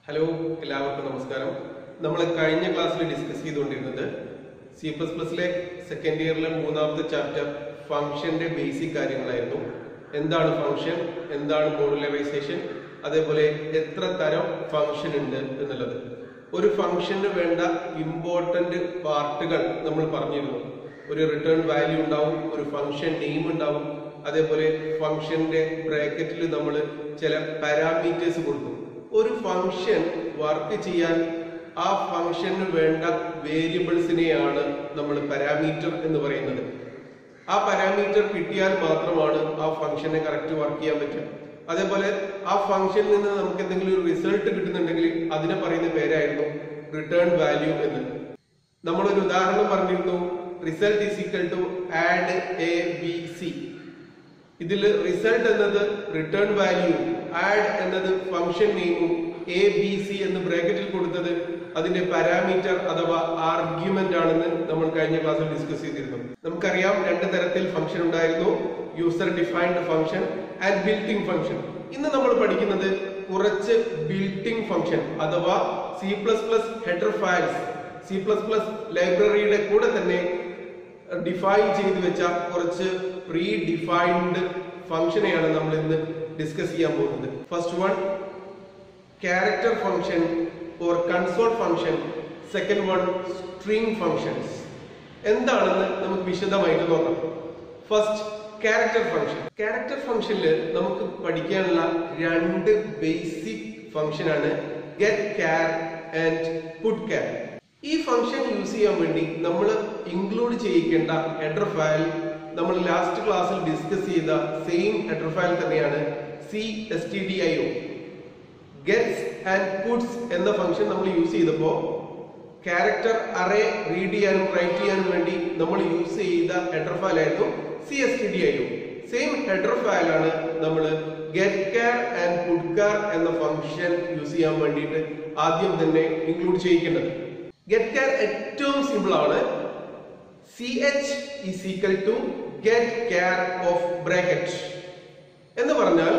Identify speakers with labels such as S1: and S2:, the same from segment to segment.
S1: Hello എല്ലാവർക്കും നമസ്കാരം. നമ്മൾ കഴിഞ്ഞ ക്ലാസ്സിൽ ഡിസ്കസ് ചെയ്തുകൊണ്ടിരുന്നത് C++ലെ സെക്കൻഡ് ഇയറിലെ മൂന്നാമത്തെ ചാപ്റ്റർ ഫംഗ്ഷന്റെ ബേസിക് കാര്യങ്ങളായിരുന്നു. എന്താണ് ഫംഗ്ഷൻ, എന്താണ് മോഡുലറൈസേഷൻ, അതേപോലെ എത്ര തരം ഫംഗ്ഷൻ ഉണ്ട് എന്നുള്ളത്. ഒരു ഫംഗ്ഷന് വേണ്ട ഇമ്പോർട്ടന്റ് പാർട്ടുകൾ നമ്മൾ പറഞ്ഞിരുന്നു. ഒരു റിട്ടേൺ വാല്യൂ ഉണ്ടാവും, ഒരു ഫംഗ്ഷൻ നെയിം ഉണ്ടാവും, അതേപോലെ ഫംഗ്ഷന്റെ ബ്രാക്കറ്റിൽ നമ്മൾ ചില പാരാമീറ്റേഴ്സ് കൊടുക്കും. ഒരു ഫംഗ്ഷൻ വർക്ക് ചെയ്യാൻ ആ ഫംഗ്ഷന് വേണ്ട വേരിയബിൾസിനെയാണ് നമ്മൾ പാരാമീറ്റർ എന്ന് പറയുന്നത്. ആ പാരാമീറ്റർ കിട്ടിയാൽ മാത്രമാണ് ആ ഫംഗ്ഷനെ കറക്റ്റ് വർക്ക് ചെയ്യാൻ പറ്റുക. അതേപോലെ ആ ഫംഗ്ഷനിൽ നിന്ന് നമുക്ക് എന്തെങ്കിലും ഒരു റിസൾട്ട് കിട്ടുന്നുണ്ടെങ്കിൽ അതിനെ പറയുന്ന പേരായിരുന്നു റിട്ടേൺ വാല്യൂ എന്ന്. നമ്മളൊരു ഉദാഹരണം പറഞ്ഞിരുന്നു, result is equal to add A B C. ഇതിൽ റിസൾട്ട് എന്നത് റിട്ടേൺ വാല്യൂ, ആഡ് എന്നത് ഫംഗ്ഷൻ നെയിമും, എ ബി സി എന്ന് ബ്രാക്കറ്റിൽ കൊടുത്തത് അതിന്റെ പാരാമീറ്റർ അഥവാ ആർഗ്യുമെന്റ് ആണെന്ന് നമ്മൾ കഴിഞ്ഞ ക്ലാസ്സിൽ ഡിസ്കസ് ചെയ്തിരുന്നു. നമുക്കറിയാം രണ്ട് തരത്തിൽ ഫംഗ്ഷൻ ഉണ്ടായിരുന്നു, user defined function and built in function. ഇന്ന് നമ്മൾ പഠിക്കുന്നത് കുറച്ച് ബിൽറ്റ് ഇൻ ഫംഗ്ഷൻ അഥവാ C++ ഹെഡർ ഫയൽസ്, C++ ലൈബ്രറിയുടെ കൂടെ തന്നെ ഡിഫൈൻ ചെയ്തു വെച്ച കുറച്ച് പ്രീ ഡിഫൈൻഡ് ഫംഗ്ഷനെയാണ് നമ്മൾ ഇന്ന് ഡിസ്കസ് ചെയ്യാൻ പോകുന്നത്. First one character function or console function, second one string functions. എന്താണെന്ന് നമുക്ക് വിശദമായിട്ട് നോക്കാം. First character function. ക്യാരക്ടർ ഫംഗ്ഷനിൽ നമുക്ക് പഠിക്കാനുള്ള രണ്ട് ബേസിക് ഫംഗ്ഷൻ ആണ് ഗെറ്റ് ക്യാർ ആൻഡ് പുട്ട് ക്യാർ. ഈ ഫംഗ്ഷൻ യൂസ് ചെയ്യാൻ വേണ്ടി നമ്മൾ ഇൻക്ലൂഡ് ചെയ്യിക്കേണ്ട ഹെഡർ ഫയൽ നമ്മൾ ലാസ്റ്റ് ക്ലാസ്സിൽ ഡിസ്കസ് ചെയ്ത സെയിം ഹെഡർ ഫയൽ തന്നെയാണ് cstdio. ഗെറ്റ്സ് ആൻഡ് പുട്സ് എന്ന ഫംഗ്ഷൻ നമ്മൾ യൂസ് ചെയ്തപ്പോൾ ക്യാരക്ടർ അറേ റീഡ് ചെയ്യാനും റൈറ്റ് ചെയ്യാനും വേണ്ടി നമ്മൾ യൂസ് ചെയ്ത ഹെഡർ ഫയൽ ആയിരുന്നു cstdio. സെയിം ഹെഡർ ഫയലാണ് നമ്മൾ ഗെറ്റ് ക്യാർ ആൻഡ് പുട്ട് ക്യാർ എന്ന ഫംഗ്ഷൻ യൂസ് ചെയ്യാൻ വേണ്ടിയിട്ട് ആദ്യം തന്നെ ഇൻക്ലൂഡ് ചെയ്യിക്കേണ്ടത്. ഗെറ്റ് ക്യാർ ഏറ്റവും സിമ്പിൾ ആണ്. ch is equal to get char of bracket എന്ന് പറഞ്ഞാൽ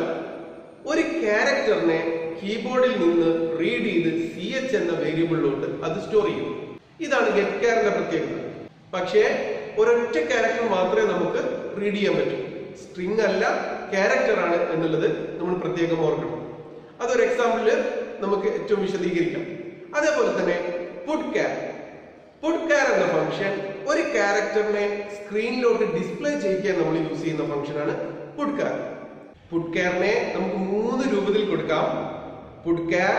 S1: ഒരു ക്യാരക്ടറിനെ കീബോർഡിൽ നിന്ന് റീഡ് ചെയ്ത് ch എന്ന വേരിയബിളിലോട്ട് അത് സ്റ്റോർ ചെയ്യും. ഇതാണ് ഗെറ്റ് ക്യാറിന്റെ പ്രത്യേകത. പക്ഷേ ഒരൊറ്റ ക്യാരക്ടർ മാത്രമേ നമുക്ക് റീഡ് ചെയ്യാൻ പറ്റൂ. സ്ട്രിംഗ് അല്ല, ക്യാരക്ടർ ആണ് എന്നുള്ളത് നമ്മൾ പ്രത്യേകം ഓർക്കണം. അതൊരു എക്സാമ്പിളിൽ നമുക്ക് ഏറ്റവും വിശദീകരിക്കാം. അതേപോലെ തന്നെ പുട്ട് ക്യാർ. പുട്ട് ക്യാർ എന്ന ഫംഗ്ഷൻ ഒരു ക്യാരക്ടറിനെ സ്ക്രീനിലോട്ട് ഡിസ്പ്ലേ ചെയ്യിക്കാൻ നമ്മൾ യൂസ് ചെയ്യുന്ന ഫംഗ്ഷനാണ് പുട്ട് ക്യാർ. പുട്ട് ക്യാറിനെ നമുക്ക് മൂന്ന് രൂപത്തിൽ കൊടുക്കാം. പുട്ട് ക്യാർ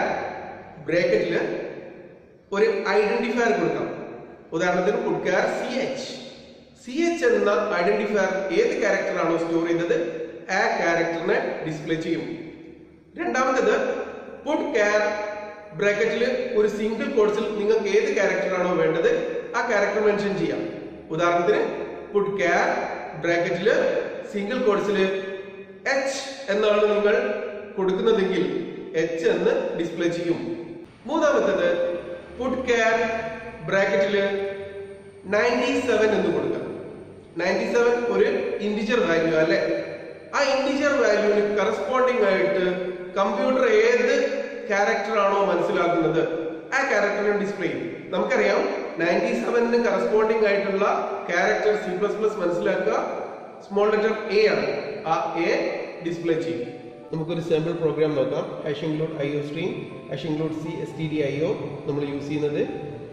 S1: ബ്രാക്കറ്റില് ഒരു ഐഡന്റിഫയർ കൊടുക്കാം. ഉദാഹരണത്തിന് പുട്ട് ക്യാർ ch എന്ന ഐഡന്റിഫയർ ഏത് ക്യാരക്ടർ ആണോ സ്റ്റോർ ചെയ്തത് ആ ക്യാരക്ടറിനെ ഡിസ്പ്ലേ ചെയ്യും. രണ്ടാമത്തേത് പുട്ട് ക്യാർ ബ്രാക്കറ്റില് ഒരു സിംഗിൾ കോട്സിൽ നിങ്ങൾക്ക് ഏത് ക്യാരക്ടർ ആണോ വേണ്ടത് ആ ക്യാരക്ടർ മെൻഷൻ ചെയ്യാം. ഉദാഹരണത്തിന് പുട്ട് ക്യാർ ബ്രാക്കറ്റില് സിംഗിൾ കോട്സിൽ h എന്നാണ് നിങ്ങൾ കൊടുക്കുന്നതെങ്കിൽ h എന്ന് ഡിസ്പ്ലേ ചെയ്യും. മൂന്നാമത്തേത് പുട്ട് ക്യാർ ബ്രാക്കറ്റില് 97 എന്ന് കൊടുക്കാം. 97 ഒരു ഇന്റിജർ വാല്യൂ അല്ലെ. ആ ഇന്റിജർ വാല്യൂവിന് കറസ്പോണ്ടിങ് ആയിട്ട് കമ്പ്യൂട്ടർ ഏത് ക്യാരക്ടർ ആണോ മനസ്സിലാക്കുന്നത് ആ ക്യാരക്ടറിനെ ഡിസ്പ്ലേ ചെയ്യും. നമുക്കറിയാം 97ന് കറസ്പോണ്ടിങ് ആയിട്ടുള്ള ക്യാരക്ടർ C++ മനസ്സിലാക്കുക സ്മോൾ ലെറ്റർ a ആണ്. ആ a ഡിസ്പ്ലേ ചെയ്യും. നമുക്കൊരു സാമ്പിൾ പ്രോഗ്രാം നോക്കാം. #include iostream #cstdio നമ്മൾ യൂസ് ചെയ്യുന്നത്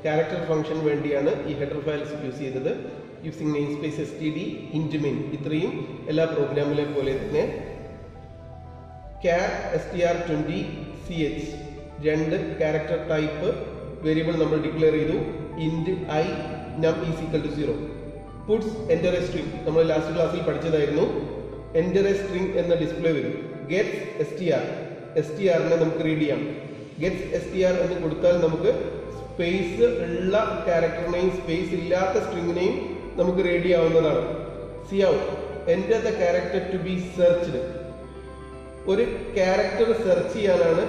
S1: ക്യാരക്ടർ ഫംഗ്ഷൻ വേണ്ടിയാണ്. ഈ ഹെഡർ ഫയൽസ് യൂസ് ചെയ്തത് using name space std int min. ഇത്രയും എല്ലാ പ്രോഗ്രാമിലെ പോലെ തന്നെ char str20 ch രണ്ട് ക്യാരക്ടർ ടൈപ്പ് വേരിയബിൾ നമ്മൾ ഡിക്ലെയർ ചെയ്തു. int I num is equal to 0. Puts enter a string നമ്മൾ ലാസ്റ്റ് ക്ലാസ്സിൽ പഠിച്ചതായിരുന്നു. enter a string എന്ന ഡിസ്പ്ലേ വരും. gets str നെ നമുക്ക് റീഡ് ചെയ്യാം. gets str എന്ന് കൊടുത്താൽ നമുക്ക് സ്പേസ് ഉള്ള ക്യാരക്ടറിനെയും സ്പേസ് ഇല്ലാത്ത സ്ട്രിങ്ങിനെയും നമുക്ക് റീഡ് ചെയ്യാവുന്നതാണ്. cout enter the character to be searched. ഒരു ക്യാരക്ടർ സെർച്ച് ചെയ്യാനാണ്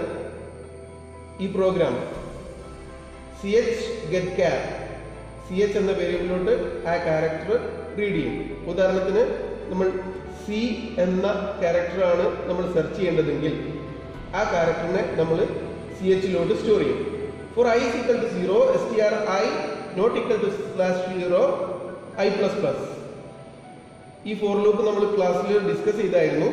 S1: ഈ programme. ch get char ch എന്ന വേരിയബിളിലോട്ട് ആ ക്യാരക്ടർ റീഡ് ചെയ്യും. ഉദാഹരണത്തിന് നമ്മൾ C എന്ന ക്യാരക്ടറാണ് നമ്മൾ സെർച്ച് ചെയ്യേണ്ടതെങ്കിൽ ആ ക്യാരക്ടറിനെ നമ്മൾ CH ലോട്ട് സ്റ്റോർ ചെയ്യും. For I is equal to 0, str I not equal to /0 I plus plus. ഈ ഫോർ ലൂപ്പ് നമ്മൾ ക്ലാസ്സിൽ ഡിസ്കസ് ചെയ്തായിരുന്നു.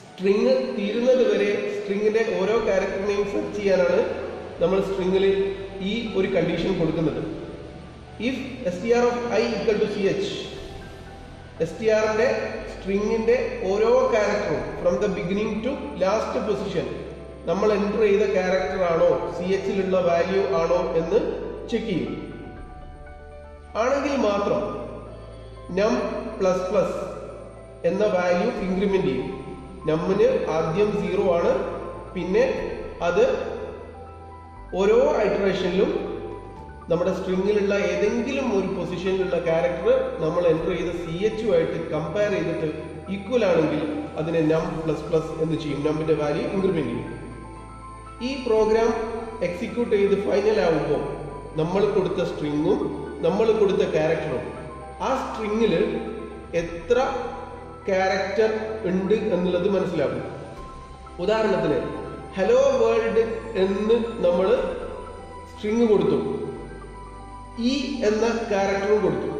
S1: സ്ട്രിങ് തീരുന്നത് വരെ സ്ട്രിങ്ങിന്റെ ഓരോ ക്യാരക്ടറിനെയും സെർച്ച് ചെയ്യാനാണ് നമ്മൾ സ്ട്രിങ്ങിൽ ഈ ഒരു കണ്ടീഷൻ കൊടുക്കുന്നത്. If str of I equal to ch, str-ന്റെ സ്ട്രിങ്ങിന്റെ ഓരോ ക്യാരക്ടറും from the beginning to last position നമ്മൾ എൻ്റർ ചെയ്ത ക്യാരക്ടർ ആണോ CH-ലുള്ള വാല്യൂ ആണോ എന്ന് ചെക്ക് ചെയ്യും. ആണെങ്കിൽ മാത്രം നം പ്ലസ് പ്ലസ് എന്ന വാല്യൂ ഇൻക്രിമെന്റ് ചെയ്യും. നമ്മിന് ആദ്യം 0 ആണ്, പിന്നെ അത് ഓരോ ഐറ്ററേഷനിലും നമ്മുടെ സ്ട്രിങ്ങിലുള്ള ഏതെങ്കിലും ഒരു പൊസിഷനിലുള്ള ക്യാരക്ടർ നമ്മൾ എൻ്റർ ചെയ്ത CH-ആയിട്ട് കമ്പയർ ചെയ്തിട്ട് ഈക്വൽ ആണെങ്കിൽ അതിനെ നം പ്ലസ് പ്ലസ് എന്ന് ചെയ്യും. നമ്മിന്റെ വാല്യൂ ഇൻക്രിമെന്റ് ചെയ്യും. ഈ പ്രോഗ്രാം എക്സിക്യൂട്ട് ചെയ്ത് ഫൈനൽ ആവുമ്പോൾ നമ്മൾ കൊടുത്ത സ്ട്രിങ്ങും നമ്മൾ കൊടുത്ത ക്യാരക്ടറും ആ സ്ട്രിങ്ങിൽ എത്ര ക്യാരക്ടർ ഉണ്ട് എന്നുള്ളത് മനസ്സിലാക്കും. ഉദാഹരണത്തിന് ഹലോ വേൾഡ് എന്ന് നമ്മൾ സ്ട്രിങ് കൊടുത്തു, ഇ എന്ന ക്യാരക്ടറും കൊടുത്തു.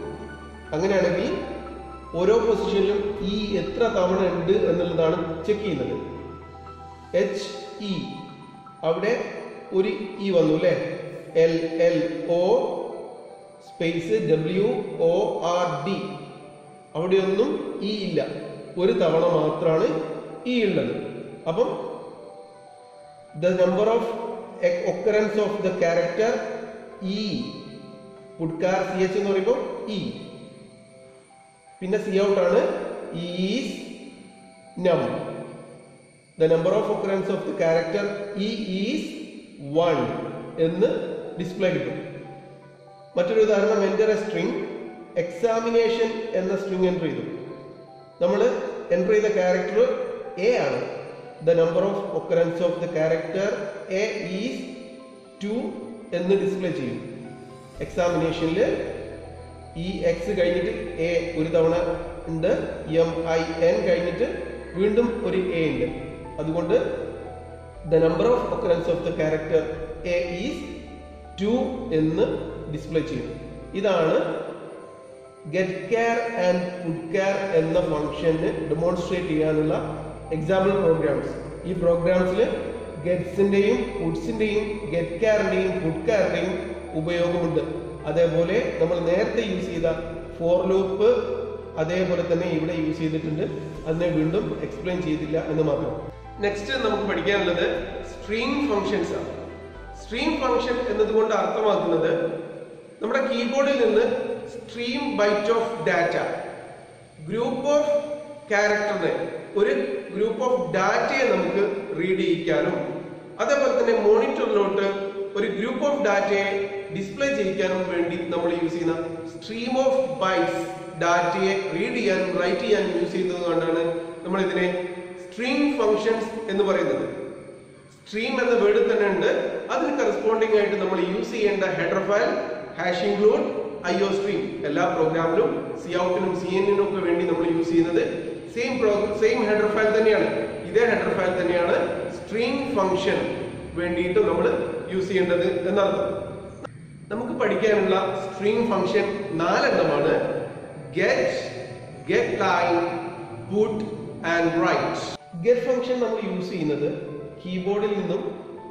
S1: അങ്ങനെയാണെങ്കിൽ ഓരോ പൊസിഷനിലും ഇ എത്ര തവണ ഉണ്ട് എന്നുള്ളതാണ് ചെക്ക് ചെയ്യുന്നത്. HE അവിടെ ഒരു ഇ വന്നു അല്ലേ, LLO സ്പേസ് WORD അവിടെയൊന്നും ഇ ഇല്ല, ഒരു തവണ മാത്രമാണ് ഇ ഉള്ളത്. അപ്പം the number of occurrence of the character e പുട്കാർ CH എന്ന് പറയുമ്പോൾ ഇ, പിന്നെ സി ഔട്ട് ആണ് is num. The number of occurrence of the character e is 1 എന്ന് ഡിസ്പ്ലേ കിട്ടും. മറ്റൊരു ഉദാഹരണം, എൻ്റർ എ സ്ട്രിങ് എക്സാമിനേഷൻ എന്ന സ്ട്രിങ് എൻ്റർ ചെയ്തു. നമ്മൾ എൻ്റർ ചെയ്ത ക്യാരക്ടർ എ ആണ്. The number of occurrence of the character A is 2 എന്ന് ഡിസ്പ്ലേ ചെയ്യും. എക്സാമിനേഷനിൽ ഈ എക്സ് കഴിഞ്ഞിട്ട് എ ഒരു തവണ ഉണ്ട്, MIN കഴിഞ്ഞിട്ട് വീണ്ടും ഒരു എ ഉണ്ട്. അതുകൊണ്ട് the number of occurrence of the character A is 2 എന്ന് ഡിസ്പ്ലേ ചെയ്യും. ഇതാണ് getChar and putChar എന്ന ഫംഗ്ഷന് ഡെമോൺസ്ട്രേറ്റ് ചെയ്യാനുള്ള എക്സാമ്പിൾ പ്രോഗ്രാംസ്. ഈ പ്രോഗ്രാംസിൽ ഗെറ്റ്സിന്റെയും പുട്സിന്റെയും getCharന്റെയും putCharന്റെയും ഉപയോഗമുണ്ട്. അതേപോലെ നമ്മൾ നേരത്തെ യൂസ് ചെയ്ത ഫോർ ലൂപ്പ് അതേപോലെ തന്നെ ഇവിടെ യൂസ് ചെയ്തിട്ടുണ്ട്. അതിനെ വീണ്ടും എക്സ്പ്ലെയിൻ ചെയ്തില്ല എന്ന് മാത്രം. നെക്സ്റ്റ് നമുക്ക് പഠിക്കാനുള്ളത് സ്ട്രിംഗ് ഫംഗ്ഷൻസ് ആണ്. സ്ട്രിംഗ് ഫംഗ്ഷൻ എന്നതുകൊണ്ട് അർത്ഥമാക്കുന്നത് നമ്മുടെ കീബോർഡിൽ നിന്ന് stream byte of data, group of ക്യാരക്ടറിനെ, ഒരു ഗ്രൂപ്പ് ഓഫ് ഡാറ്റയെ നമുക്ക് റീഡ് ചെയ്യിക്കാനും അതേപോലെ തന്നെ മോണിറ്ററിലോട്ട് ഒരു ഗ്രൂപ്പ് ഓഫ് ഡാറ്റയെ ഡിസ്പ്ലേ ചെയ്യിക്കാനും വേണ്ടി നമ്മൾ യൂസ് ചെയ്യുന്ന സ്ട്രീം ഓഫ് ബൈറ്റ്സ് ഡാറ്റയെ റീഡ് ചെയ്യാനും റൈറ്റ് ചെയ്യാനും യൂസ് ചെയ്യുന്നത് കൊണ്ടാണ് നമ്മൾ ഇതിനെ സ്ട്രിംഗ് ഫംഗ്ഷൻസ് എന്ന് പറയുന്നത്. സ്ട്രീം എന്ന വേർഡ് തന്നെ ഉണ്ട്, അതിന് കറസ്പോണ്ടിങ് ആയിട്ട് നമ്മൾ യൂസ് ചെയ്യേണ്ട header file hash include IOStream. എല്ലാ പ്രോഗ്രാമിലും Coutനും CNനും ഒക്കെ വേണ്ടി നമ്മൾ യൂസ് ചെയ്യുന്നത് സെയിം ഹെഡർ ഫയൽ തന്നെയാണ്. ഇതേ ഹെഡർ ഫയൽ തന്നെയാണ് സ്ട്രിംഗ് ഫംഗ്ഷൻ വേണ്ടിയിട്ട് നമ്മൾ യൂസ് ചെയ്യേണ്ടത് എന്നർത്ഥം. നമുക്ക് പഠിക്കാനുള്ള സ്ട്രിംഗ് ഫംഗ്ഷൻ 4 എണ്ണമാണ്. Get, get line, put and write. Get function നമ്മൾ യൂസ് ചെയ്യുന്നത് കീബോർഡിൽ നിന്നും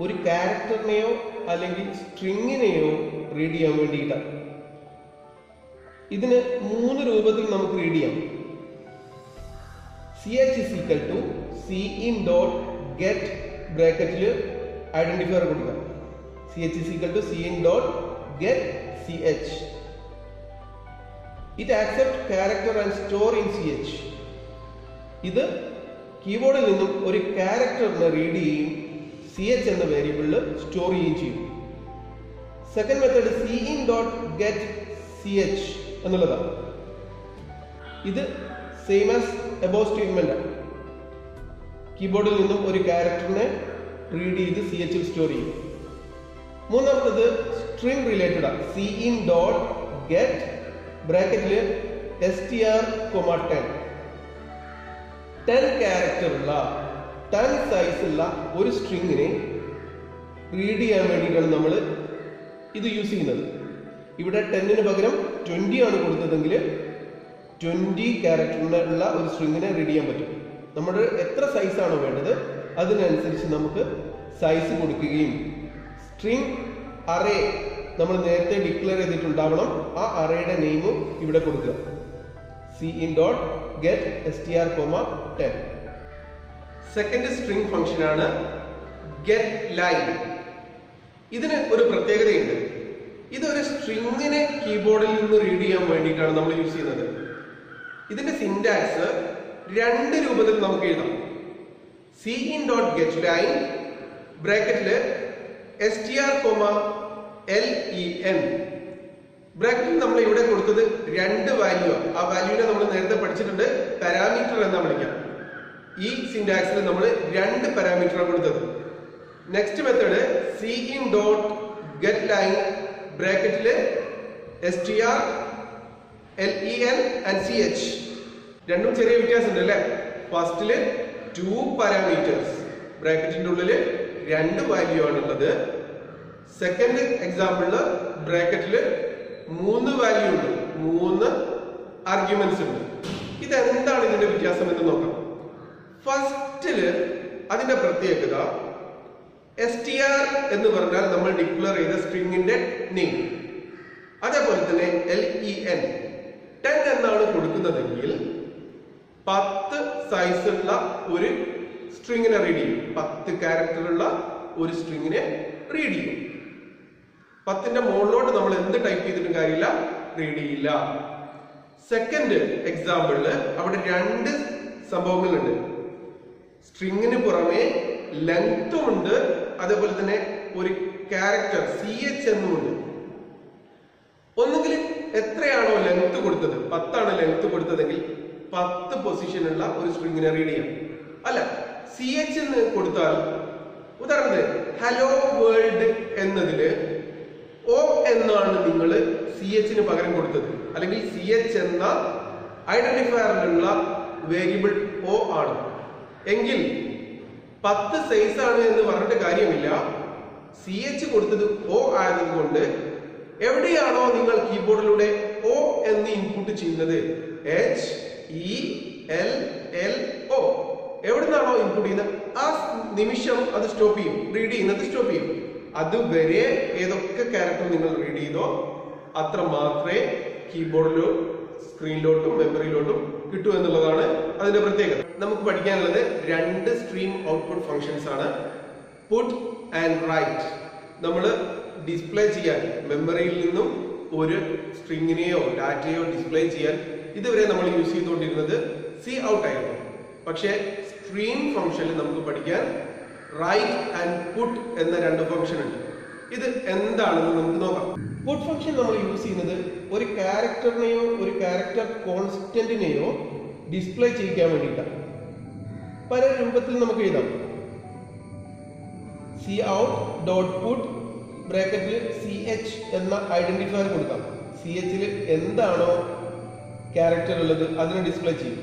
S1: ഒരു ക്യാരക്ടറിനെയോ അല്ലെങ്കിൽ സ്ട്രിങ്ങിനെയോ റീഡ് ചെയ്യാൻ വേണ്ടിയിട്ടാണ്. ഇതിന് 3 രൂപത്തിൽ നമുക്ക് റീഡ് ചെയ്യാം. CH is equal to cin dot get ബ്രാക്കറ്റിൽ ഐഡന്റിഫയർ കൊടുക്കുക. CH is equal to cin dot get ch. It accepts character and store in CH. ഇത് കീബോർഡിൽ നിന്നും ഒരു ക്യാരക്ടറിനെ റീഡ് ചെയ്യും, CH എന്ന വേരിയബിളിൽ സ്റ്റോർ ചെയ്യുകയും ചെയ്യും. Second method cin dot get ch എന്നുള്ളതാണ്. ഇത് സെയിം ആസ് എബോവ് സ്റ്റേറ്റ്മെന്റ് ആണ്. കീബോർഡിൽ നിന്നും ഒരു ക്യാരക്ടറിനെ റീഡ് ചെയ്ത് CH ൽ സ്റ്റോർ ചെയ്യും. മൂന്നാമത്തത് സ്ട്രിംഗ് റിലേറ്റഡ് ആണ്. cin dot get ബ്രാക്കറ്റില് str,10 10 character ഉള്ള 10 സൈസ് ഉള്ള ഒരു സ്ട്രിങ്ങിനെ റീഡ് ചെയ്യാൻ വേണ്ടിയിട്ടാണ് നമ്മൾ ഇത് യൂസ് ചെയ്യുന്നത്. ഇവിടെ 10ന് പകരം 20 ആണ് കൊടുത്തതെങ്കിൽ 20 ക്യാരക്ടറിനുള്ള ഒരു സ്ട്രിങ്ങിനെ റീഡ് ചെയ്യാൻ പറ്റും. നമ്മൾ എത്ര സൈസ് ആണോ വേണ്ടത് അതിനനുസരിച്ച് നമുക്ക് സൈസ് കൊടുക്കുകയും സ്ട്രിങ് അറേ നമ്മൾ നേരത്തെ ഡിക്ലെയർ ചെയ്തിട്ടുണ്ടാവണം. ആ അറേയുടെ നെയിമും ഇവിടെ കൊടുക്കുക. cin.get str,10. Second string function ആണ് get line. ഇതിന് ഒരു പ്രത്യേകതയുണ്ട്. ഇതൊരു സ്ട്രിങ്ങിനെ കീബോർഡിൽ നിന്ന് റീഡ് ചെയ്യാൻ വേണ്ടിയിട്ടാണ് നമ്മൾ യൂസ് ചെയ്യുന്നത്. ഇതിന്റെ സിന്റാക്സ് രണ്ട് രൂപത്തിൽ നമുക്ക് എഴുതാം. cin.getLine ബ്രാക്കറ്റില് str,len. ബ്രാക്കറ്റിൽ നമ്മൾ ഇവിടെ കൊടുത്തത് രണ്ട് വാല്യൂ. ആ വാല്യൂനെ നമ്മൾ നേരത്തെ പഠിച്ചിട്ടുണ്ട്, പാരാമീറ്റർ എന്നാ വിളിക്കാം. ഈ സിന്റാക്സിൽ നമ്മൾ രണ്ട് പാരാമീറ്ററാണ് കൊടുത്തത്. Next method cin.getLine ബ്രാക്കറ്റില് str, len and ch. രണ്ടും ചെറിയ വ്യത്യാസമുണ്ട് അല്ലേ? ഫസ്റ്റില് 2 പാരാമീറ്റേഴ്സ്, ബ്രാക്കറ്റിന്റെ ഉള്ളില് 2 വാല്യൂ ആണുള്ളത്. സെക്കൻഡ് എക്സാമ്പിളില് ബ്രാക്കറ്റില് 3 വാല്യൂ ഉണ്ട്, 3 ആർഗ്യുമെന്റ്സ് ഉണ്ട്. ഇതെന്താണ് ഇതിന്റെ വ്യത്യാസം എന്ന് നോക്കാം. ഫസ്റ്റില് അതിന്റെ പ്രത്യേകത str എന്ന് പറഞ്ഞാൽ നമ്മൾ ഡിക്ലെയർ ചെയ്ത സ്ട്രിങ്ങിന്റെ നെയിം. അതേപോലെ തന്നെ len 10 എന്നാണ് കൊടുക്കുന്നതെങ്കിൽ 10 സൈസ് ഉള്ള ഒരു സ്ട്രിങ്ങിനെ റീഡ് ചെയ്യും. 10 ക്യാരക്ടറുള്ള ഒരു സ്ട്രിങ്ങിനെ റീഡ് ചെയ്യും. 10ന്റെ മുകളിലോട്ട് നമ്മൾ എന്ത് ടൈപ്പ് ചെയ്തിട്ടും കാര്യമില്ല, റീഡ് ചെയ്യില്ല. സെക്കൻഡ് എക്സാമ്പിളില് അവിടെ 2 സംഭവങ്ങളുണ്ട്. സ്ട്രിങ്ങിന് പുറമെ ലെങ്തും ഉണ്ട്, അതേപോലെ തന്നെ ഒരു ക്യാരക്ടർ ch എന്നുമുണ്ട്. ഒന്നുകിൽ എത്രയാണോ ലെങ്ത് കൊടുത്തത്, 10 ആണ് ലെങ്ത് കൊടുത്തതെങ്കിൽ 10 പൊസിഷനുള്ള ഒരു സ്ട്രിങ്ങിനെ റീഡ് ചെയ്യാം. അല്ല, ch എന്ന് കൊടുത്താൽ, ഉദാഹരണത്തിന് ഹലോ വേൾഡ് എന്നതില് o എന്നാണ് നിങ്ങൾ ch പകരം കൊടുത്തത്, അല്ലെങ്കിൽ ch എന്ന ഐഡന്റിഫയറിലുള്ള വേരിയബിൾ o ആണ് എങ്കിൽ 10 സൈസ് ആണ് എന്ന് പറഞ്ഞിട്ട് കാര്യമില്ല. ch കൊടുത്തത് o ആയതുകൊണ്ട് എവിടെയാണോ നിങ്ങൾ കീബോർഡിലൂടെ o എന്ന് ഇൻപുട്ട് ചെയ്യുന്നത്, HELLO, എവിടുന്നാണോ ഇൻപുട്ട് ചെയ്യുന്നത് ആ നിമിഷം അത് സ്റ്റോപ്പ് ചെയ്യും, റീഡ് ചെയ്യുന്നത് സ്റ്റോപ്പ് ചെയ്യും. അതുവരെ ഏതൊക്കെ ക്യാരക്ടർ നിങ്ങൾ റീഡ് ചെയ്തോ അത്ര മാത്രമേ കീബോർഡിലോ സ്ക്രീനിലോട്ടും മെമ്മറിയിലോട്ടും കിട്ടൂ എന്നുള്ളതാണ് അതിന്റെ പ്രത്യേകത. നമുക്ക് പഠിക്കാനുള്ളത് 2 സ്ട്രീം ഔട്ട്പുട്ട് ഫങ്ഷൻസ് ആണ്. Put and write. നമ്മൾ ഡിസ്പ്ലേ ചെയ്യാൻ മെമ്മറിയിൽ നിന്നും ഒരു സ്ട്രിങ്ങിനെയോ ഡാറ്റയോ ഡിസ്പ്ലേ ചെയ്യാൻ ഇതുവരെ നമ്മൾ യൂസ് ചെയ്തുകൊണ്ടിരുന്നത് cout ആയിരുന്നു. പക്ഷേ സ്ട്രീം ഫംഗ്ഷനിൽ നമുക്ക് പഠിക്കാൻ റൈറ്റ് ആൻഡ് പുട്ട് എന്ന 2 ഫംഗ്ഷൻ ഉണ്ട്. ഇത് എന്താണെന്ന് നമുക്ക് നോക്കാം. പുട്ട് ഫംഗ്ഷൻ നമ്മൾ യൂസ് ചെയ്യുന്നത് ഒരു ക്യാരക്ടറിനെയോ ഒരു ക്യാരക്ടർ കോൺസ്റ്റന്റിനെയോ ഡിസ്പ്ലേ ചെയ്യിക്കാൻ വേണ്ടിയിട്ടാണ്. പല രൂപത്തിൽ നമുക്ക് എഴുതാം. cout.put ബ്രാക്കറ്റിൽ ch എന്ന ഐഡന്റിഫയർ കൊടുക്കാം. ch എന്താണോ ക്യാരക്ടർ ഉള്ളത് അതിനെ ഡിസ്പ്ലേ ചെയ്യും.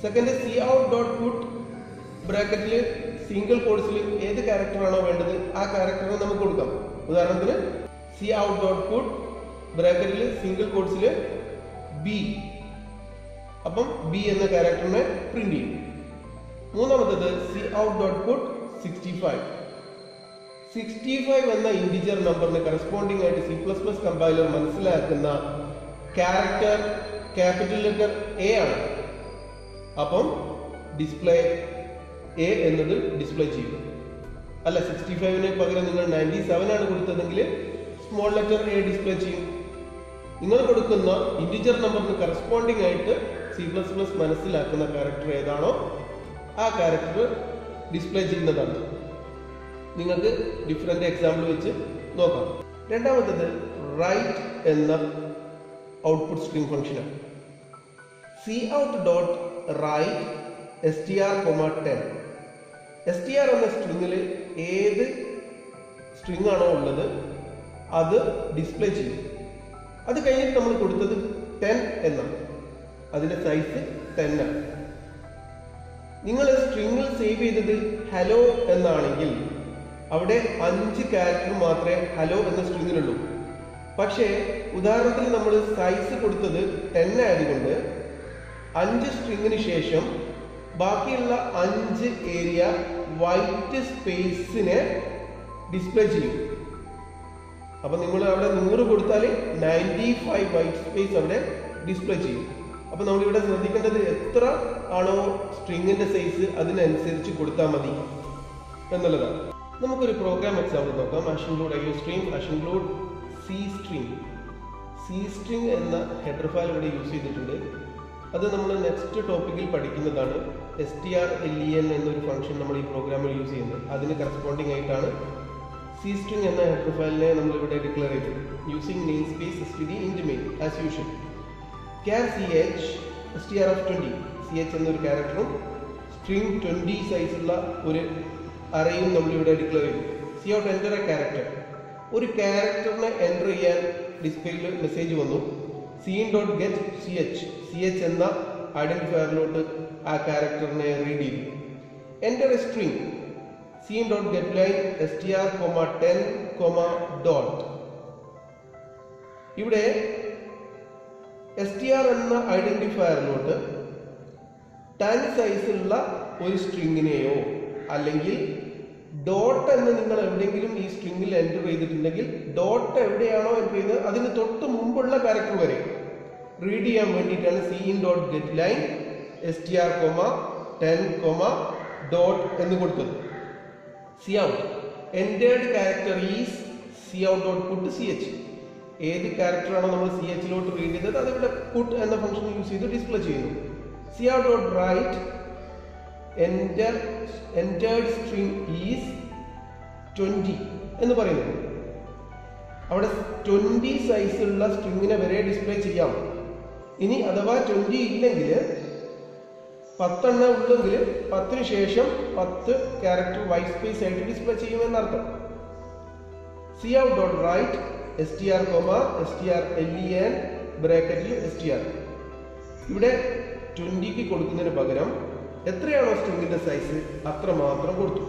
S1: സെക്കൻഡ് cout.put ബ്രാക്കറ്റിൽ സിംഗിൾ കോഡ്സിൽ ഏത് ക്യാരക്ടർ ആണോ വേണ്ടത് ആ ക്യാരക്ടറിനെ നമുക്ക് കൊടുക്കാം. ഉദാഹരണത്തിന് cout.put ബ്രാക്കറ്റിൽ സിംഗിൾ കോഡ്സിൽ b, അപ്പം b എന്ന ക്യാരക്ടറിനെ പ്രിന്റ് ചെയ്യും. മൂന്നാമത്തേത് cout.put 65 എന്ന ഇന്റിജർ നമ്പറിന് കറസ്പോണ്ടിങ് ആയിട്ട് C++ കമ്പൈലർ മനസ്സിലാക്കുന്ന ക്യാരക്ടർ ക്യാപിറ്റൽ ലെറ്റർ A ആണ്. അപ്പം ഡിസ്പ്ലേ A എന്നത് ഡിസ്പ്ലേ ചെയ്യും. അല്ല, 65ന് പകരം നിങ്ങൾ 97 ആണ് കൊടുത്തതെങ്കിൽ സ്മോൾ ലെറ്റർ A ഡിസ്പ്ലേ ചെയ്യും. നിങ്ങൾ കൊടുക്കുന്ന ഇന്റിജർ നമ്പറിന് കറസ്പോണ്ടിങ് ആയിട്ട് C++ മനസ്സിലാക്കുന്ന ക്യാരക്ടർ ഏതാണോ ആ ക്യാരക്ടർ ഡിസ്പ്ലേ ചെയ്യുന്നതാണ്. നിങ്ങൾക്ക് ഡിഫറെന്റ് എക്സാമ്പിൾ വെച്ച് നോക്കാം. രണ്ടാമത്തേത് റൈറ്റ് എന്ന ഔട്ട്പുട്ട് സ്ട്രിംഗ് ഫംഗ്ഷനാണ്. cout.write str,10. str എന്ന സ്ട്രിങ്ങിൽ ഏത് സ്ട്രിങ് ആണോ ഉള്ളത് അത് ഡിസ്പ്ലേ ചെയ്യും. അത് കഴിഞ്ഞിട്ട് നമ്മൾ കൊടുത്തത് 10 എന്നാണ്. അതിന്റെ സൈസ് 10 ആണ്. നിങ്ങൾ സ്ട്രിങ്ങിൽ സേവ് ചെയ്തത് ഹലോ എന്നാണെങ്കിൽ അവിടെ 5 ക്യാരക്ടർ മാത്രമേ ഹലോ എന്ന സ്ട്രിങ്ങിനുള്ളൂ. പക്ഷേ ഉദാഹരണത്തിന് നമ്മൾ സൈസ് കൊടുത്തത് 10 ആയതുകൊണ്ട് 5 സ്ട്രിങ്ങിന് ശേഷം ബാക്കിയുള്ള 5 ഏരിയ വൈറ്റ് സ്പേസിനെ ഡിസ്പ്ലേ ചെയ്യും. അപ്പൊ നിങ്ങൾ അവിടെ 100 കൊടുത്താൽ 95 വൈറ്റ് സ്പേസ് അവിടെ ഡിസ്പ്ലേ ചെയ്യും. അപ്പൊ നമ്മളിവിടെ ശ്രദ്ധിക്കേണ്ടത് എത്ര ആണോ സ്ട്രിങ്ങിന്റെ സൈസ് അതിനനുസരിച്ച് കൊടുത്താൽ മതി എന്നുള്ളതാണ്. നമുക്കൊരു പ്രോഗ്രാം എക്സാമ്പിൾ നോക്കാം. include IOStream, include C-string. C-string എന്ന ഹെഡർ ഫയൽ ഇവിടെ യൂസ് ചെയ്തിട്ടുണ്ട്. അത് നമ്മൾ നെക്സ്റ്റ് ടോപ്പിക്കിൽ പഠിക്കുന്നതാണ്. strlen എന്നൊരു ഫംഗ്ഷൻ നമ്മൾ ഈ പ്രോഗ്രാമിൽ യൂസ് ചെയ്യുന്നത്. അതിന് കറസ്പോണ്ടിങ് ആയിട്ടാണ് C-string എന്ന ഹെഡർ ഫയലിനെ നമ്മൾ ഇവിടെ ഡിക്ലെയർ ചെയ്തത്. Using name space std int main as usual. char ch str of 20 ch എന്നൊരു ക്യാരക്ടറും സ്ട്രിംഗ് 20 സൈസുള്ള ഒരു അറേയും നമ്മൾ ഇവിടെ ഡിക്ലെയർ ചെയ്തു. cout enter A character. ഒരു ക്യാരക്ടറിനെ എൻ്റർ ചെയ്യാൻ ഡിസ്പ്ലേയിൽ മെസ്സേജ് വന്നു. cin.get ch എന്ന ഐഡന്റിഫയറിലോട്ട് ആ ക്യാരക്ടറിനെ റീഡ് ചെയ്തു. Enter A string cin.getLine str, 10, ഇവിടെ str എന്ന ഐഡന്റിഫയറിലോട്ട് 10 സൈസുള്ള ഒരു സ്ട്രിങ്ങിനെയോ അല്ലെങ്കിൽ ഡോട്ട് എന്ന് നിങ്ങൾ എവിടെയെങ്കിലും ഈ സ്ട്രിങ്ങിൽ എൻ്റർ ചെയ്തിട്ടുണ്ടെങ്കിൽ ഡോട്ട് എവിടെയാണോ എൻ്റർ ചെയ്തത് അതിന് തൊട്ട് മുമ്പുള്ള ക്യാരക്ടർ വരെ റീഡ് ചെയ്യാൻ വേണ്ടിയിട്ടാണ് cin.getLine str, 10, എന്ന് കൊടുത്തത്. cout entered character is cout.put ch. ഏത് ക്യാരക്ടറാണോ നമ്മൾ ch-ലോട്ട് റീഡ് ചെയ്തത് അതിവിടെ put എന്ന ഫംഗ്ഷൻ യൂസ് ചെയ്ത് ഡിസ്പ്ലേ ചെയ്യുന്നു. cout.write entered string is 20 എന്ന് പറയുന്നത്. അവിടെ 20 സൈസുള്ള സ്ട്രിങ്ങിനെ വരെ ഡിസ്പ്ലേ ചെയ്യാം. ഇനി അഥവാ 20 ഇല്ലെങ്കിൽ 10 എണ്ണം ഉള്ളെങ്കിൽ 10 ശേഷം 10 ക്യാരക്ടർ വൈറ്റ് സ്പേസ് ആയിട്ട് ഡിസ്പ്ലേ ചെയ്യുമെന്നർത്ഥം. cout.write str, strlen ബ്രാക്കറ്റിൽ str. ഇവിടെ 20ക്ക് കൊടുക്കുന്നതിന് പകരം എത്രയാണോ സ്ട്രിങ്ങിന്റെ സൈസ് അത്ര മാത്രം കൊടുത്തു.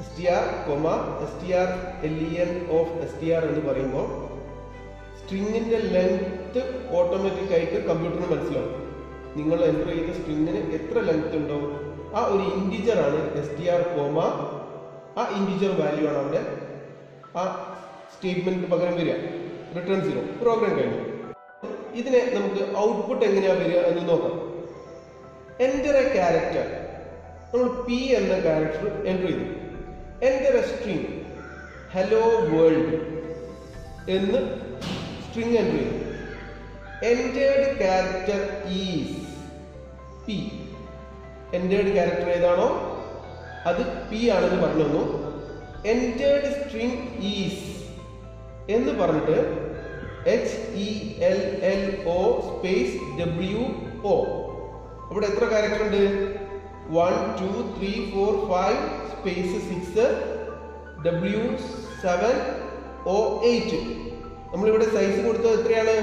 S1: str, strlen ഓഫ് str എന്ന് പറയുമ്പോൾ സ്ട്രിങ്ങിന്റെ ലെങ്ത് ഓട്ടോമാറ്റിക് ആയിട്ട് കമ്പ്യൂട്ടറിന് മനസ്സിലാവും. നിങ്ങൾ എൻ്റർ ചെയ്ത സ്ട്രിങ്ങിന് എത്ര ലെങ്ത് ഉണ്ടോ ആ ഒരു ഇൻറ്റിജർ ആണ് str, ആ ഇൻറ്റിജർ വാല്യൂ ആണ് അവിടെ ആ സ്റ്റേറ്റ്മെന്റിന് പകരം വരിക. റിട്ടേൺ 0. പ്രോഗ്രാം കഴിഞ്ഞു. ഇതിനെ നമുക്ക് ഔട്ട്പുട്ട് എങ്ങനെയാ വരിക എന്ന് നോക്കാം. Enter A character. നമ്മൾ p എന്ന ക്യാരക്ടർ എൻ്റർ ചെയ്തു. Enter A string hello world എന്ന് സ്ട്രിംഗ് എൻ്റർ ചെയ്തു. entered character is p. entered character ഏതാണോ അത് p ആണെന്ന് പറഞ്ഞു തന്നു. entered string is എന്ന് പറഞ്ഞിട്ട് HELLO സ്പേസ് WO. ഇവിടെ എത്ര ക്യാരക്ടർ ഉണ്ട്? 1 2 3 4 5 സ്പേസ് 6 W7 O8. നമ്മളിവിടെ സൈസ് കൊടുത്തത് എത്രയാണ്?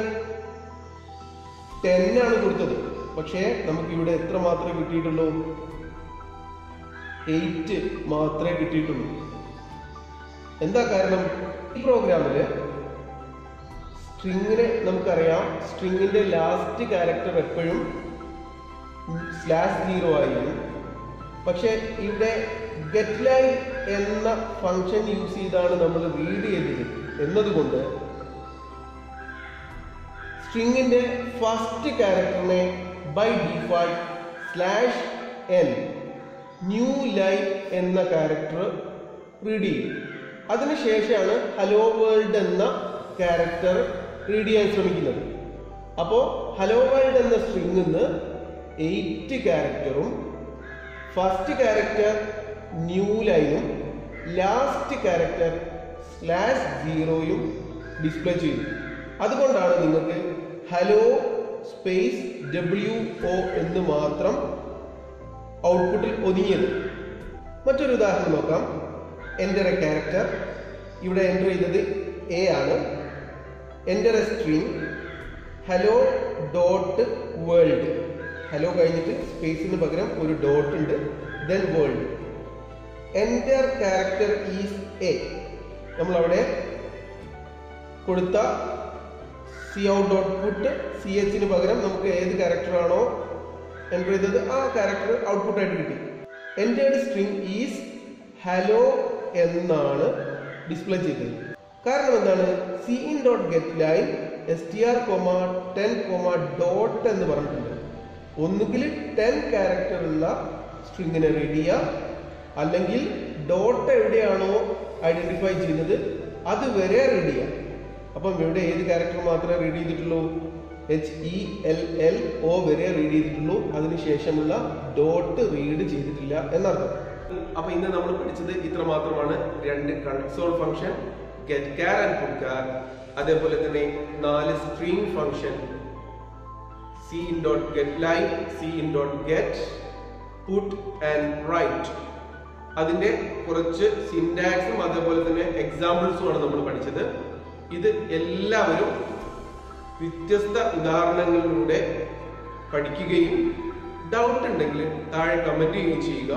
S1: 10 ആണ് കൊടുത്തത്. പക്ഷേ നമുക്ക് ഇവിടെ എത്ര മാത്രമേ കിട്ടിയിട്ടുള്ളൂ? 8 മാത്രമേ കിട്ടിയിട്ടുള്ളൂ. എന്താ കാരണം? ഈ പ്രോഗ്രാമില് സ്ട്രിങ്ങിനെ നമുക്കറിയാം, സ്ട്രിങ്ങിന്റെ ലാസ്റ്റ് ക്യാരക്ടർ എപ്പോഴും /0 ആയിരിക്കും. പക്ഷെ ഇവിടെ getLine എന്ന ഫംഗ്ഷൻ യൂസ് ചെയ്താണ് നമ്മൾ റീഡ് ചെയ്തത് എന്നതുകൊണ്ട് സ്ട്രിങ്ങിന്റെ ഫസ്റ്റ് ക്യാരക്ടറിനെ by default /n new line എന്ന ക്യാരക്ടർ റീഡ് ചെയ്യും. അതിനുശേഷമാണ് ഹലോ വേൾഡ് എന്ന ക്യാരക്ടർ റീഡ് ചെയ്യാൻ ശ്രമിക്കുന്നത്. അപ്പോൾ ഹലോ വേൾഡ് എന്ന സ്ട്രിങ്ങിൽ നിന്ന് 8 ക്യാരക്ടറും ഫസ്റ്റ് ക്യാരക്ടർ ന്യൂ ലൈനും ലാസ്റ്റ് ക്യാരക്ടർ /0 ഡിസ്പ്ലേ ചെയ്തു. അതുകൊണ്ടാണ് നിങ്ങൾക്ക് ഹലോ സ്പേസ് WO എന്ന് മാത്രം ഔട്ട്പുട്ടിൽ ഒതുങ്ങിയത്. മറ്റൊരു ഉദാഹരണം നോക്കാം. Enter A character. ഇവിടെ എൻ്റർ ചെയ്തത് A ആണ്. Enter A string hello dot world. Hello കഴിഞ്ഞിട്ട് സ്പേസിന് പകരം ഒരു ഡോട്ട് ഉണ്ട്, then world. Enter character is A. നമ്മളവിടെ കൊടുത്ത cout.put ch പകരം നമുക്ക് ഏത് ക്യാരക്ടറാണോ എൻ്റർ ചെയ്തത് ആ ക്യാരക്ടർ ഔട്ട്പുട്ട് ആയിട്ട് കിട്ടി. എന്റേർഡ് സ്ട്രിംഗ് ഈസ് ഹലോ എന്നാണ് ഡിസ്പ്ലേ ചെയ്തത്. കാരണം എന്താണ്? cin.getLine str,10, എന്ന് പറഞ്ഞിട്ടുണ്ട്. ഒന്നുകിൽ 10 ക്യാരക്ടർ ഉള്ള സ്ട്രിങ്ങിനെ റീഡ് ചെയ്യുക, അല്ലെങ്കിൽ ഡോട്ട് എവിടെയാണോ ഐഡന്റിഫൈ ചെയ്യുന്നത് അത് വരെ റീഡ് ചെയ്യുക. അപ്പം ഇവിടെ ഏത് ക്യാരക്ടർ മാത്രമേ റീഡ് ചെയ്തിട്ടുള്ളൂ? HELLO വരെ റീഡ് ചെയ്തിട്ടുള്ളൂ. അതിനുശേഷമുള്ള ഡോട്ട് റീഡ് ചെയ്തിട്ടില്ല എന്നർത്ഥം. അപ്പൊ ഇന്ന് നമ്മൾ പഠിച്ചത് ഇത്ര മാത്രമാണ്. 2 console function, get char and put char, അതേപോലെ തന്നെ 4 string function, cin.getLine, cin.get, put and write. അതിന്റെ കുറച്ച് സിന്റാക്സും അതേപോലെ തന്നെ എക്സാമ്പിൾസും ആണ് നമ്മൾ പഠിച്ചത്. ഇത് എല്ലാവരും വ്യത്യസ്ത ഉദാഹരണങ്ങളിലൂടെ പഠിക്കുകയും ഡൗട്ട് ഉണ്ടെങ്കിൽ താഴെ കമന്റ് ചെയ്യുകയും ചെയ്യുക.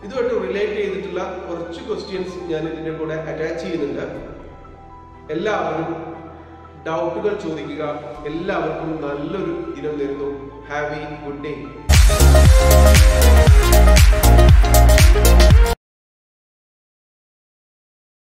S1: ഇതുമായിട്ട് റിലേറ്റ് ചെയ്തിട്ടുള്ള കുറച്ച് ക്വസ്റ്റ്യൻസ് ഞാൻ ഇതിന്റെ കൂടെ അറ്റാച്ച് ചെയ്യുന്നുണ്ട്. എല്ലാവരും ഡൗട്ടുകൾ ചോദിക്കുക. എല്ലാവർക്കും നല്ലൊരു ദിനം നേരുന്നു. Have A good day.